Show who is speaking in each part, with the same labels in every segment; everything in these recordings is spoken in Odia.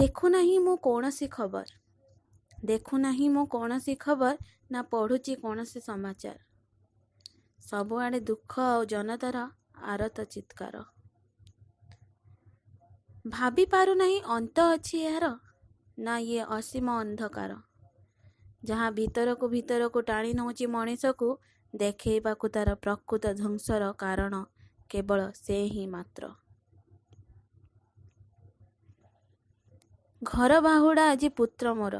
Speaker 1: ଦେଖୁନାହିଁ ମୁଁ କୌଣସି ଖବର, ଦେଖୁନାହିଁ ମୁଁ କୌଣସି ଖବର, ନା ପଢ଼ୁଛି କୌଣସି ସମାଚାର। ସବୁଆଡ଼େ ଦୁଃଖ ଆଉ ଜନତାର ଆରତ ଚିତ୍କାର। ଭାବି ପାରୁନାହିଁ ଅନ୍ତ ଅଛି ଏହାର, ନା ଇଏ ଅସୀମ ଅନ୍ଧକାର, ଯାହା ଭିତରକୁ ଟାଣି ନେଉଛି ମଣିଷକୁ, ଦେଖେଇବାକୁ ତାର ପ୍ରକୃତ ଧ୍ୱଂସର କାରଣ କେବଳ ସେ ହିଁ ମାତ୍ର। ଘର ବାହୁଡ଼ା ଆଜି ପୁତ୍ର ମୋର,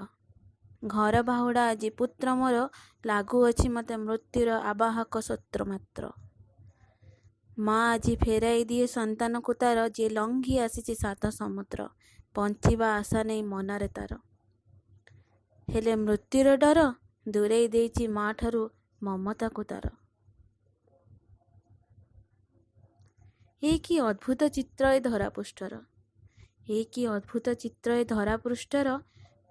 Speaker 1: ଘର ବାହୁଡ଼ା ଆଜି ପୁତ୍ର ମୋର, ଲାଗୁଅଛି ମୋତେ ମୃତ୍ୟୁର ଆବାହକ ସୂତ୍ର ମାତ୍ର। ମା ଆଜି ଫେରାଇ ଦିଏ ସନ୍ତାନକୁ ତାର, ଯିଏ ଲଙ୍ଘି ଆସିଛି 7 ସମୁଦ୍ର, ବଞ୍ଚିବା ଆଶା ନେଇ ମନରେ ତାର। ହେଲେ ମୃତ୍ୟୁର ଡର ଦୂରେଇ ଦେଇଛି ମା ଠାରୁ ମମତାକୁ ତାର। ଏ କି ଅଦ୍ଭୁତ ଚିତ୍ର ଏ ଧରାପୃଷ୍ଠର, ଏ କି ଅଦ୍ଭୁତ ଚିତ୍ର ଏ ଧରାପୃଷ୍ଠର,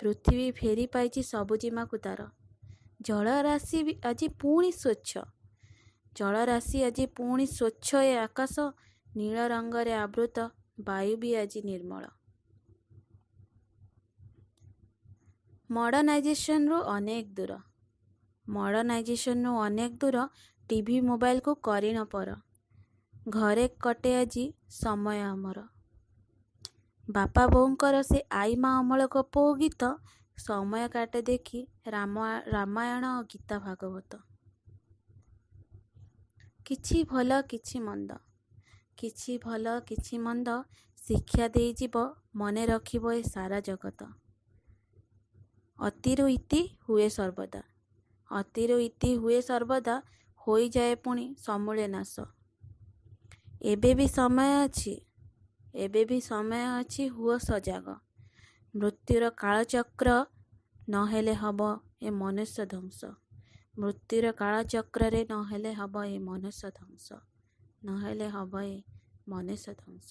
Speaker 1: ପୃଥିବୀ ଫେରି ପାଇଛି ସବୁଜିମାକୁ ତାର। ଜଳରାଶି ଆଜି ପୁଣି ସ୍ୱଚ୍ଛ, ଜଳରାଶି ଆଜି ପୁଣି ସ୍ୱଚ୍ଛ ଏ ଆକାଶ, ନୀଳ ରଙ୍ଗରେ ଆବୃତ, ବାୟୁ ବି ଆଜି ନିର୍ମଳ। ମଡ଼ର୍ଣ୍ଣାଇଜେସନରୁ ଅନେକ ଦୂର, ମଡ଼ର୍ଣ୍ଣାଇଜେସନରୁ ଅନେକ ଦୂର, ଟିଭି ମୋବାଇଲକୁ କରିନ ପର। ଘରେ କଟେ ଆଜି ସମୟ ଆମର। ବାପା ବୋଉଙ୍କର ସେ ଆଈ ମା ଅମଳ ଗପ ଓ ଗୀତ, ସମୟ କାଟେ ଦେଖି ରାମାୟଣ ଓ ଗୀତା ଭାଗବତ। କିଛି ଭଲ କିଛି ମନ୍ଦ, କିଛି ଭଲ କିଛି ମନ୍ଦ, ଶିକ୍ଷା ଦେଇଯିବ ମନେ ରଖିବ ଏ ସାରା ଜଗତ। ଅତିରୁ ଇତି ହୁଏ ସର୍ବଦା, ଅତିରୁ ଇତି ହୁଏ ସର୍ବଦା, ହୋଇଯାଏ ପୁଣି ସମୂଳେ ନାଶ। ଏବେ ବି ସମୟ ଅଛି, ଏବେ ବି ସମୟ ଅଛି, ହୁଅ ସଜାଗ। ମୃତ୍ୟୁର କାଳଚକ୍ର ନହେଲେ ହବ ଏ ମନୁଷ୍ୟ ଧ୍ୱଂସ, ମୃତ୍ୟୁର କାଳଚକ୍ରରେ ନହେଲେ ହବ ଏ ମନୁଷ୍ୟ ଧ୍ୱଂସ, ନହେଲେ ହବ ଏ ମନୁଷ୍ୟ ଧ୍ୱଂସ।